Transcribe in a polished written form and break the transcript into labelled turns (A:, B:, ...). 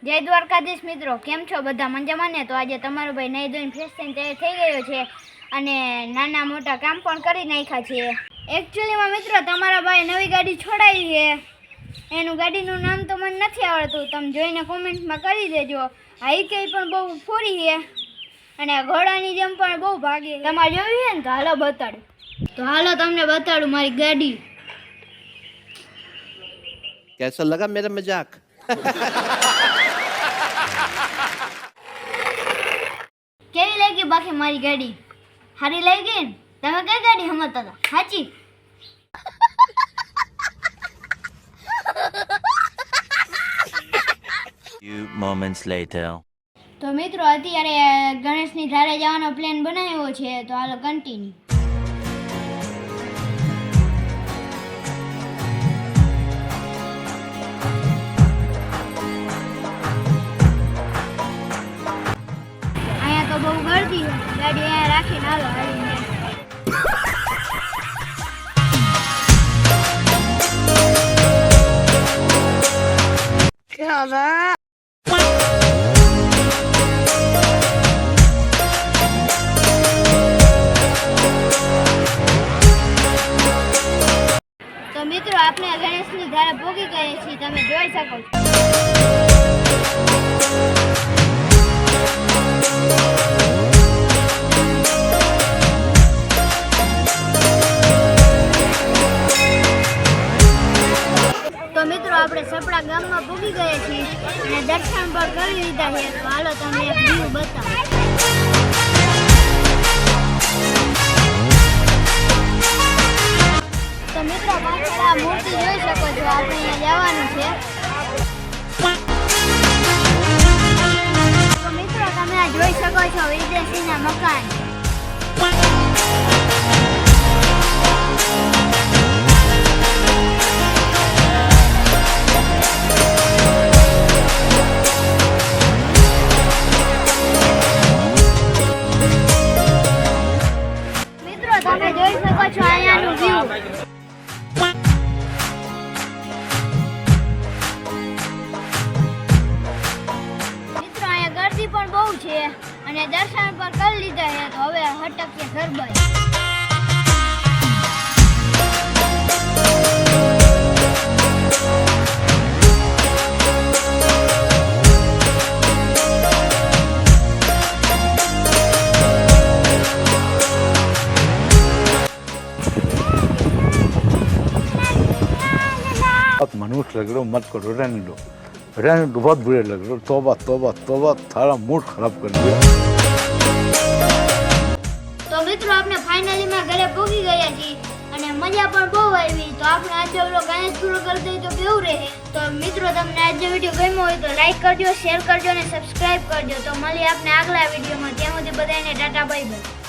A: જય દ્વારકાધીશ મિત્રો, કેમ છો બધા મજામાં ને? તો આજે તમારો ભાઈ નહીં ધોઈને ફ્રેશ થઈને તૈયાર થઈ ગયો છે અને નાના મોટા કામ પણ કરી નાખ્યા છે. એકચ્યુઅલીમાં મિત્રો તમારા ભાઈ નવી ગાડી છોડાવી છે. એનું ગાડીનું નામ તો મને નથી આવડતું, તમે જોઈને કોમેન્ટમાં કરી દેજો. હાઈકે પણ બહુ ફોરી છે અને ઘોડાની જેમ પણ બહુ ભાગે. તમારે જોયું છે ને તો હાલો બતાડું. તો હાલો તમને બતાડું મારી ગાડી.
B: कैसा लगा मेरा मजाक?
A: કેવી લાગી બાકી મારી ગાડી? સારી લાગી ને? તમે કઈ ગાડી સમજતા હતા? સાચી?
C: Few moments later.
A: તો મિત્રો અત્યારે ગણેશની ધારે જવાનો પ્લાન બનાવ્યો છે, તો હાલો કન્ટિન્યુ. અહીંયા તો બહુ ગળદી છે, ગાડી અહીંયા રાખીને હાલો હાલીને. તો મિત્રો આપણે ગણેશની ધારે પહોંચી ગયા છીએ, તમે જોઈ શકો છો. તો મિત્રો આપણે સપડા ગામમાં પહોંચી ગયા છીએ અને દર્શન પણ કરી લીધા છે. તો હાલો તમને એક વ્યૂ બતાવો. તો મિત્રો પાછળ આ મૂર્તિ જોઈ શકો છો, આપણે અહીંયા જવાનું છે. તો મિત્રો તમે આ જોઈ શકો છો વિદેશીના મકાન. મિત્રો તમે જોઈ શકો છો અહીંયાનું વ્યૂ. મિત્રો અહીંયા ગરદી પણ બહુ છે અને દર્શન પણ કરી લીધા છે. તો હવે હટકીએ ઘર બાજુ.
D: बहुत मनुष्य लग रहे हो, मत करो, रहने दो, बहुत बुरे लग रहे हो. तौबा तौबा तौबा, थारा मूड खराब कर दिया.
A: તો મિત્રો આપણે ફાઇનલી માં ઘરે પહોંચી ગયા છીએ અને મજા પણ બહુ આવી. તો આપણે આજે વ્લોગ અહીંયા પૂરો કરી દઈએ તો કેવું રહે? તો મિત્રો તમને આજનો વિડીયો ગમ્યો હોય તો લાઈક કરજો, શેર કરજો અને સબસ્ક્રાઇબ કરજો. તો મળીએ આપણે આગલા વિડીયોમાં. ત્યાં સુધી બધાને ટાટા બાય બાય.